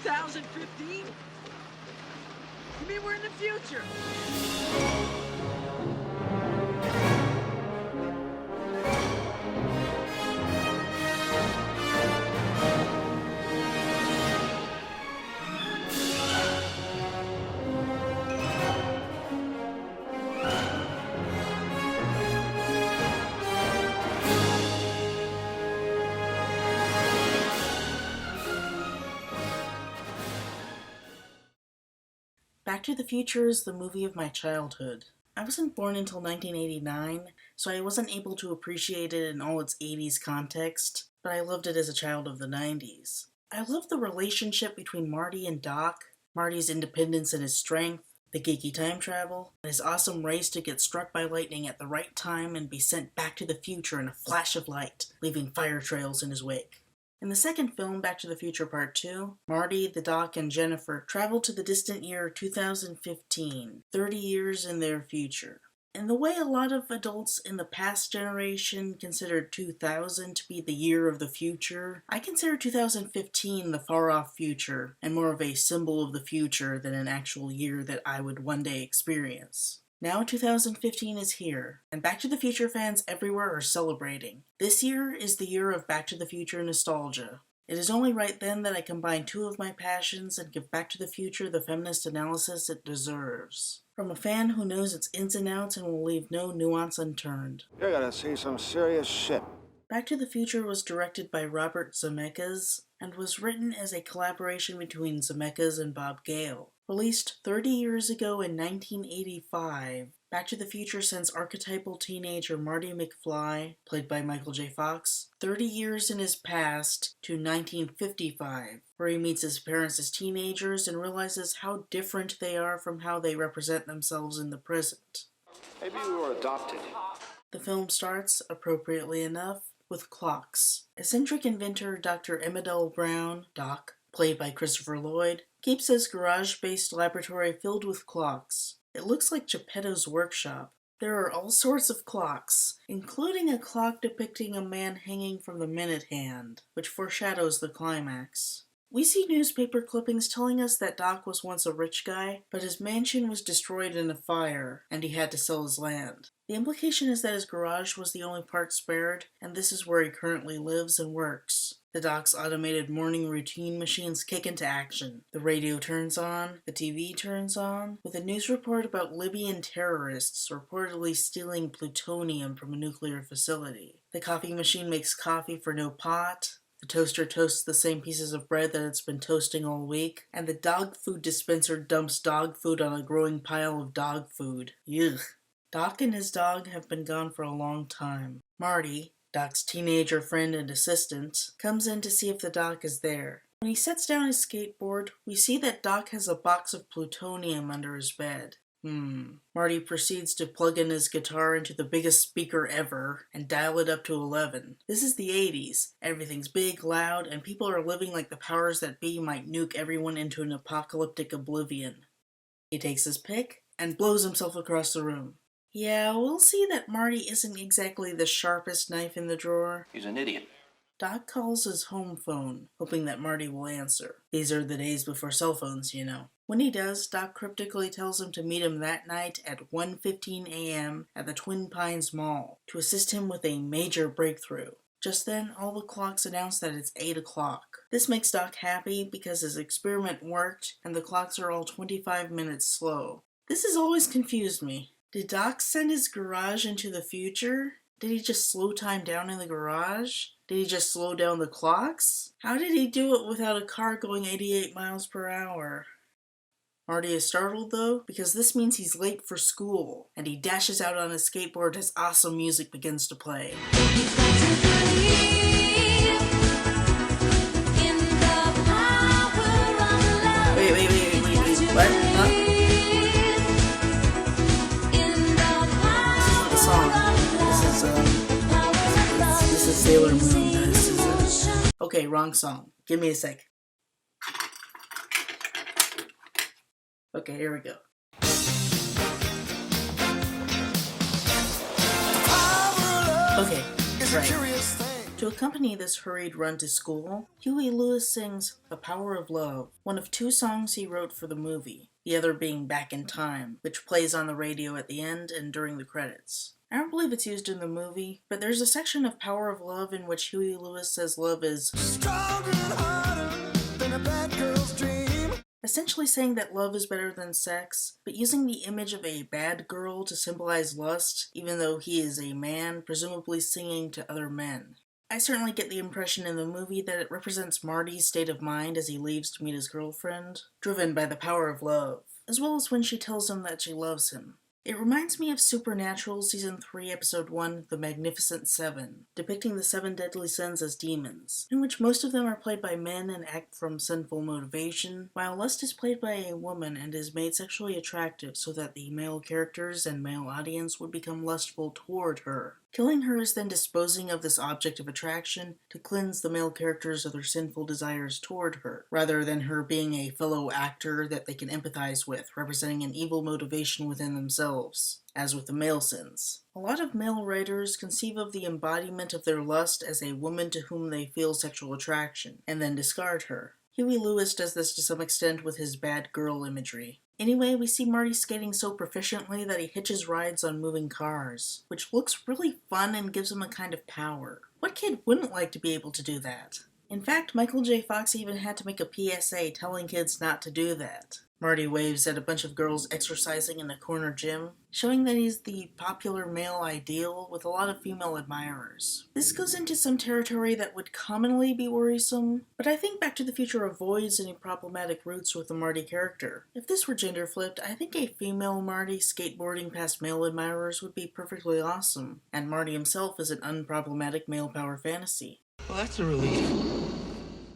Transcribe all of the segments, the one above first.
2015? You mean we're in the future? Back to the Future is the movie of my childhood. I wasn't born until 1989, so I wasn't able to appreciate it in all its 80s context, but I loved it as a child of the 90s. I loved the relationship between Marty and Doc, Marty's independence and his strength, the geeky time travel, and his awesome race to get struck by lightning at the right time and be sent back to the future in a flash of light, leaving fire trails in his wake. In the second film, Back to the Future Part 2, Marty, the Doc, and Jennifer travel to the distant year 2015, 30 years in their future. In the way a lot of adults in the past generation considered 2000 to be the year of the future, I consider 2015 the far-off future, and more of a symbol of the future than an actual year that I would one day experience. Now 2015 is here, and Back to the Future fans everywhere are celebrating. This year is the year of Back to the Future nostalgia. It is only right then that I combine two of my passions and give Back to the Future the feminist analysis it deserves. From a fan who knows its ins and outs and will leave no nuance unturned. You're gonna see some serious shit. Back to the Future was directed by Robert Zemeckis and was written as a collaboration between Zemeckis and Bob Gale. Released 30 years ago in 1985, Back to the Future sends archetypal teenager Marty McFly, played by Michael J. Fox, 30 years in his past to 1955, where he meets his parents as teenagers and realizes how different they are from how they represent themselves in the present. Maybe we were adopted. The film starts, appropriately enough, with clocks. Eccentric inventor Dr. Emmerdell Brown, Doc, played by Christopher Lloyd, keeps his garage-based laboratory filled with clocks. It looks like Geppetto's workshop. There are all sorts of clocks, including a clock depicting a man hanging from the minute hand, which foreshadows the climax. We see newspaper clippings telling us that Doc was once a rich guy, but his mansion was destroyed in a fire, and he had to sell his land. The implication is that his garage was the only part spared, and this is where he currently lives and works. The Doc's automated morning routine machines kick into action. The radio turns on, the TV turns on, with a news report about Libyan terrorists reportedly stealing plutonium from a nuclear facility. The coffee machine makes coffee for no pot. The toaster toasts the same pieces of bread that it's been toasting all week, and the dog food dispenser dumps dog food on a growing pile of dog food. Ugh. Doc and his dog have been gone for a long time. Marty, Doc's teenager friend and assistant, comes in to see if the Doc is there. When he sets down his skateboard, we see that Doc has a box of plutonium under his bed. Marty proceeds to plug in his guitar into the biggest speaker ever and dial it up to 11. This is the 80s. Everything's big, loud, and people are living like the powers that be might nuke everyone into an apocalyptic oblivion. He takes his pick and blows himself across the room. Yeah, we'll see that Marty isn't exactly the sharpest knife in the drawer. He's an idiot. Doc calls his home phone, hoping that Marty will answer. These are the days before cell phones, you know. When he does, Doc cryptically tells him to meet him that night at 1:15 a.m. at the Twin Pines Mall to assist him with a major breakthrough. Just then, all the clocks announce that it's 8 o'clock. This makes Doc happy because his experiment worked and the clocks are all 25 minutes slow. This has always confused me. Did Doc send his garage into the future? Did he just slow time down in the garage? Did he just slow down the clocks? How did he do it without a car going 88 miles per hour? Marty is startled though, because this means he's late for school, and he dashes out on his skateboard as awesome music begins to play. Wait, what? Huh? This is Sailor Moon. Okay, wrong song. Give me a sec. Okay, here we go. Okay, right. To accompany this hurried run to school, Huey Lewis sings The Power of Love, one of 2 songs he wrote for the movie, the other being Back in Time, which plays on the radio at the end and during the credits. I don't believe it's used in the movie, but there's a section of Power of Love in which Huey Lewis says love is stronger and harder than a bad girl's dream, essentially saying that love is better than sex, but using the image of a bad girl to symbolize lust, even though he is a man, presumably singing to other men. I certainly get the impression in the movie that it represents Marty's state of mind as he leaves to meet his girlfriend, driven by the power of love, as well as when she tells him that she loves him. It reminds me of Supernatural Season 3, Episode 1, The Magnificent Seven, depicting the 7 deadly sins as demons, in which most of them are played by men and act from sinful motivation, while lust is played by a woman and is made sexually attractive so that the male characters and male audience would become lustful toward her. Killing her is then disposing of this object of attraction to cleanse the male characters of their sinful desires toward her, rather than her being a fellow actor that they can empathize with, representing an evil motivation within themselves, as with the male sins. A lot of male writers conceive of the embodiment of their lust as a woman to whom they feel sexual attraction, and then discard her. Huey Lewis does this to some extent with his bad girl imagery. Anyway, we see Marty skating so proficiently that he hitches rides on moving cars, which looks really fun and gives him a kind of power. What kid wouldn't like to be able to do that? In fact, Michael J. Fox even had to make a PSA telling kids not to do that. Marty waves at a bunch of girls exercising in a corner gym, showing that he's the popular male ideal with a lot of female admirers. This goes into some territory that would commonly be worrisome, but I think Back to the Future avoids any problematic roots with the Marty character. If this were gender flipped, I think a female Marty skateboarding past male admirers would be perfectly awesome, and Marty himself is an unproblematic male power fantasy. Well, that's a relief.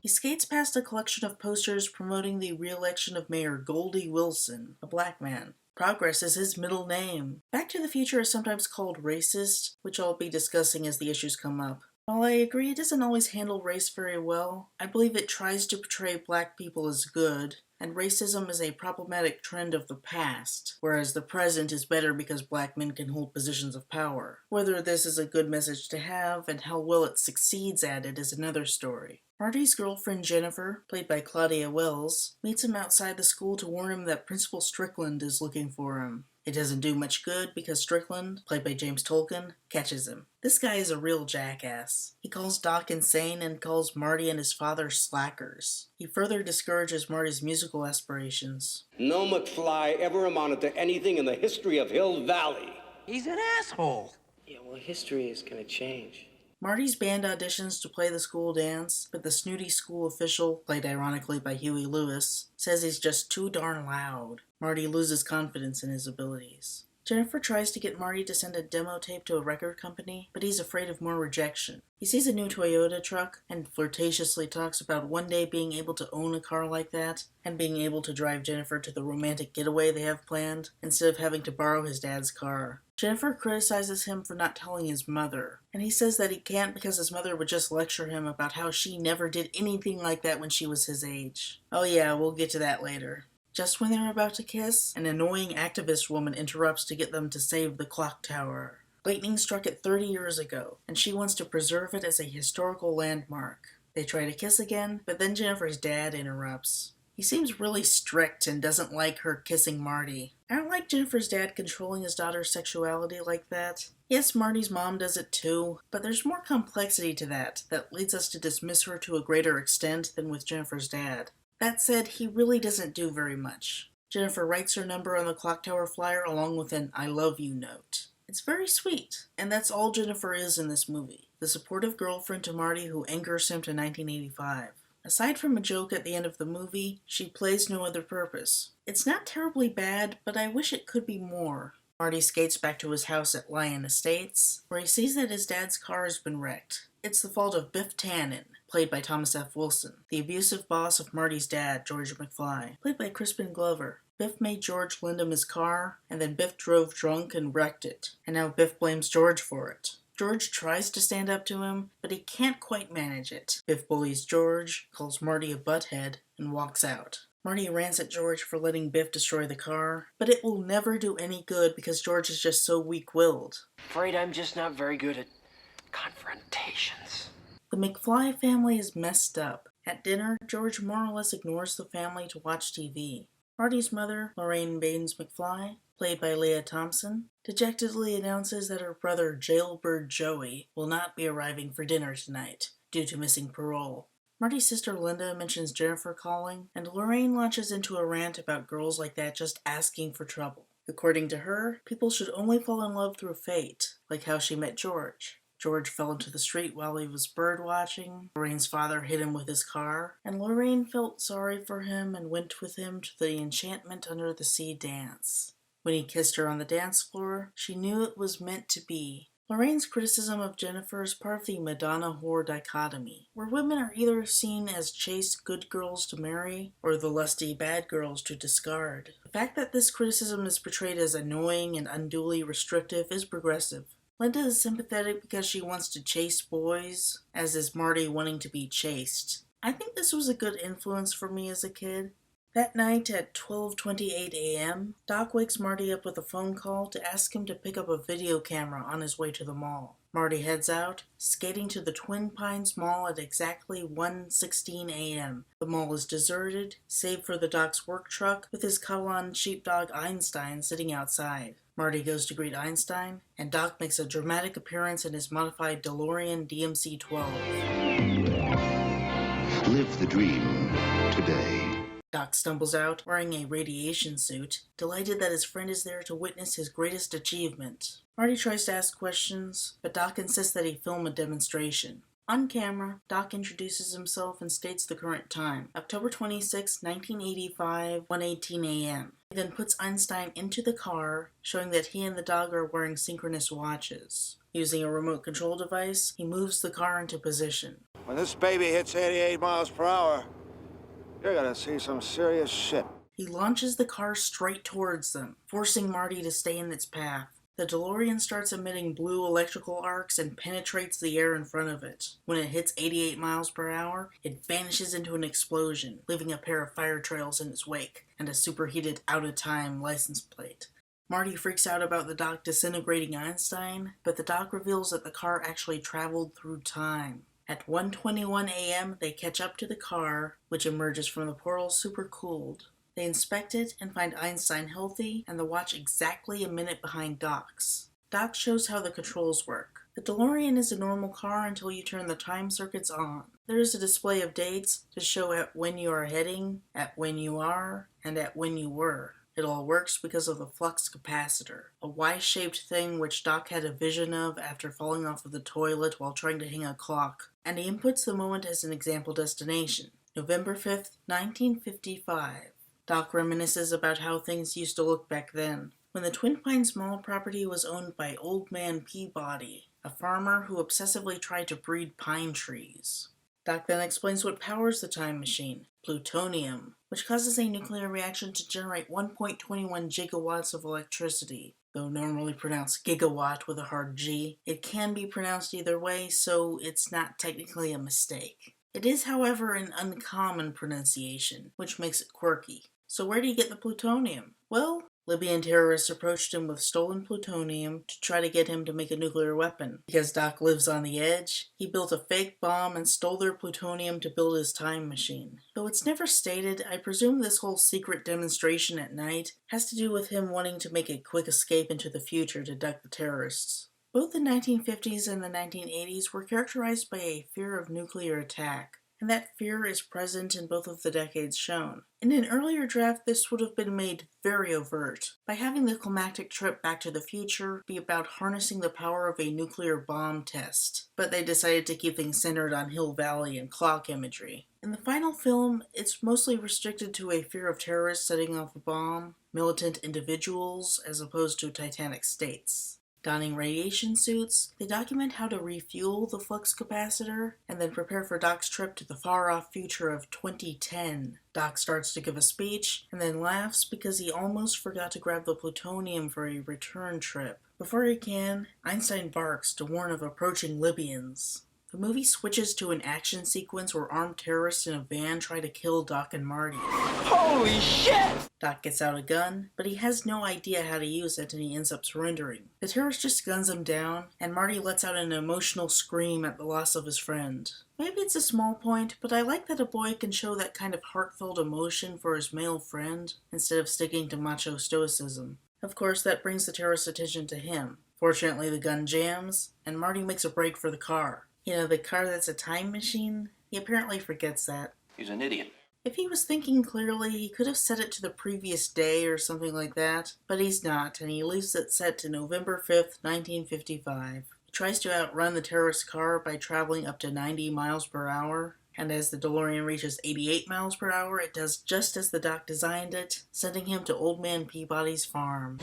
He skates past a collection of posters promoting the re-election of Mayor Goldie Wilson, a black man. Progress is his middle name. Back to the Future is sometimes called racist, which I'll be discussing as the issues come up. While I agree it doesn't always handle race very well, I believe it tries to portray black people as good, and racism is a problematic trend of the past, whereas the present is better because black men can hold positions of power. Whether this is a good message to have, and how well it succeeds at it is another story. Marty's girlfriend Jennifer, played by Claudia Wells, meets him outside the school to warn him that Principal Strickland is looking for him. It doesn't do much good because Strickland, played by James Tolkien, catches him. This guy is a real jackass. He calls Doc insane and calls Marty and his father slackers. He further discourages Marty's musical aspirations. No McFly ever amounted to anything in the history of Hill Valley. He's an asshole. Yeah, well, history is gonna change. Marty's band auditions to play the school dance, but the snooty school official, played ironically by Huey Lewis, says he's just too darn loud. Marty loses confidence in his abilities. Jennifer tries to get Marty to send a demo tape to a record company, but he's afraid of more rejection. He sees a new Toyota truck and flirtatiously talks about one day being able to own a car like that, and being able to drive Jennifer to the romantic getaway they have planned, instead of having to borrow his dad's car. Jennifer criticizes him for not telling his mother, and he says that he can't because his mother would just lecture him about how she never did anything like that when she was his age. Oh yeah, we'll get to that later. Just when they're about to kiss, an annoying activist woman interrupts to get them to save the clock tower. Lightning struck it 30 years ago, and she wants to preserve it as a historical landmark. They try to kiss again, but then Jennifer's dad interrupts. He seems really strict and doesn't like her kissing Marty. I don't like Jennifer's dad controlling his daughter's sexuality like that. Yes, Marty's mom does it too, but there's more complexity to that leads us to dismiss her to a greater extent than with Jennifer's dad. That said, he really doesn't do very much. Jennifer writes her number on the clock tower flyer along with an I love you note. It's very sweet, and that's all Jennifer is in this movie. The supportive girlfriend to Marty who anchors him to 1985. Aside from a joke at the end of the movie, she plays no other purpose. It's not terribly bad, but I wish it could be more. Marty skates back to his house at Lyon Estates, where he sees that his dad's car has been wrecked. It's the fault of Biff Tannen, played by Thomas F. Wilson, the abusive boss of Marty's dad, George McFly, played by Crispin Glover. Biff made George lend him his car, and then Biff drove drunk and wrecked it, and now Biff blames George for it. George tries to stand up to him, but he can't quite manage it. Biff bullies George, calls Marty a butthead, and walks out. Marty rants at George for letting Biff destroy the car, but it will never do any good because George is just so weak-willed. Afraid I'm just not very good at confrontations. The McFly family is messed up. At dinner, George more or less ignores the family to watch TV. Marty's mother, Lorraine Baines McFly, played by Leah Thompson, dejectedly announces that her brother Jailbird Joey will not be arriving for dinner tonight, due to missing parole. Marty's sister Linda mentions Jennifer calling, and Lorraine launches into a rant about girls like that just asking for trouble. According to her, people should only fall in love through fate, like how she met George. George fell into the street while he was bird watching, Lorraine's father hit him with his car, and Lorraine felt sorry for him and went with him to the Enchantment Under the Sea dance. When he kissed her on the dance floor, she knew it was meant to be. Lorraine's criticism of Jennifer is part of the Madonna-whore dichotomy, where women are either seen as chaste good girls to marry, or the lusty bad girls to discard. The fact that this criticism is portrayed as annoying and unduly restrictive is progressive. Linda is sympathetic because she wants to chase boys, as is Marty wanting to be chased. I think this was a good influence for me as a kid. That night at 12:28 a.m., Doc wakes Marty up with a phone call to ask him to pick up a video camera on his way to the mall. Marty heads out, skating to the Twin Pines Mall at exactly 1:16 a.m. The mall is deserted, save for the Doc's work truck with his cuddle-on sheepdog Einstein sitting outside. Marty goes to greet Einstein, and Doc makes a dramatic appearance in his modified DeLorean DMC-12. Live the dream today. Doc stumbles out, wearing a radiation suit, delighted that his friend is there to witness his greatest achievement. Marty tries to ask questions, but Doc insists that he film a demonstration. On camera, Doc introduces himself and states the current time, October 26, 1985, 1:18 a.m. He then puts Einstein into the car, showing that he and the dog are wearing synchronous watches. Using a remote control device, he moves the car into position. When this baby hits 88 miles per hour, you're gonna see some serious shit. He launches the car straight towards them, forcing Marty to stay in its path. The DeLorean starts emitting blue electrical arcs and penetrates the air in front of it. When it hits 88 miles per hour, it vanishes into an explosion, leaving a pair of fire trails in its wake and a superheated out-of-time license plate. Marty freaks out about the Doc disintegrating Einstein, but the Doc reveals that the car actually traveled through time. At 1:21 a.m., they catch up to the car, which emerges from the portal supercooled. They inspect it and find Einstein healthy and the watch exactly a minute behind Doc's. Doc shows how the controls work. The DeLorean is a normal car until you turn the time circuits on. There is a display of dates to show at when you are heading, at when you are, and at when you were. It all works because of the flux capacitor, a Y-shaped thing which Doc had a vision of after falling off of the toilet while trying to hang a clock, and he inputs the moment as an example destination, November 5th, 1955. Doc reminisces about how things used to look back then, when the Twin Pines Mall property was owned by Old Man Peabody, a farmer who obsessively tried to breed pine trees. Doc then explains what powers the time machine, plutonium, which causes a nuclear reaction to generate 1.21 gigawatts of electricity. Though normally pronounced gigawatt with a hard G, it can be pronounced either way, so it's not technically a mistake. It is, however, an uncommon pronunciation, which makes it quirky. So where do you get the plutonium? Well, Libyan terrorists approached him with stolen plutonium to try to get him to make a nuclear weapon. Because Doc lives on the edge, he built a fake bomb and stole their plutonium to build his time machine. Though it's never stated, I presume this whole secret demonstration at night has to do with him wanting to make a quick escape into the future to duck the terrorists. Both the 1950s and the 1980s were characterized by a fear of nuclear attack, and that fear is present in both of the decades shown. In an earlier draft, this would have been made very overt, by having the climactic trip back to the future be about harnessing the power of a nuclear bomb test, but they decided to keep things centered on Hill Valley and clock imagery. In the final film, it's mostly restricted to a fear of terrorists setting off a bomb, militant individuals, as opposed to titanic states. Donning radiation suits, they document how to refuel the flux capacitor, and then prepare for Doc's trip to the far-off future of 2010. Doc starts to give a speech, and then laughs because he almost forgot to grab the plutonium for a return trip. Before he can, Einstein barks to warn of approaching Libyans. The movie switches to an action sequence where armed terrorists in a van try to kill Doc and Marty. Holy shit! Doc gets out a gun, but he has no idea how to use it and he ends up surrendering. The terrorist just guns him down, and Marty lets out an emotional scream at the loss of his friend. Maybe it's a small point, but I like that a boy can show that kind of heartfelt emotion for his male friend instead of sticking to macho stoicism. Of course, that brings the terrorist's attention to him. Fortunately, the gun jams, and Marty makes a break for the car. You know, the car that's a time machine? He apparently forgets that. He's an idiot. If he was thinking clearly, he could have set it to the previous day or something like that, but he's not, and he leaves it set to November 5th, 1955. He tries to outrun the terrorist car by traveling up to 90 miles per hour, and as the DeLorean reaches 88 miles per hour, it does just as the Doc designed it, sending him to Old Man Peabody's farm.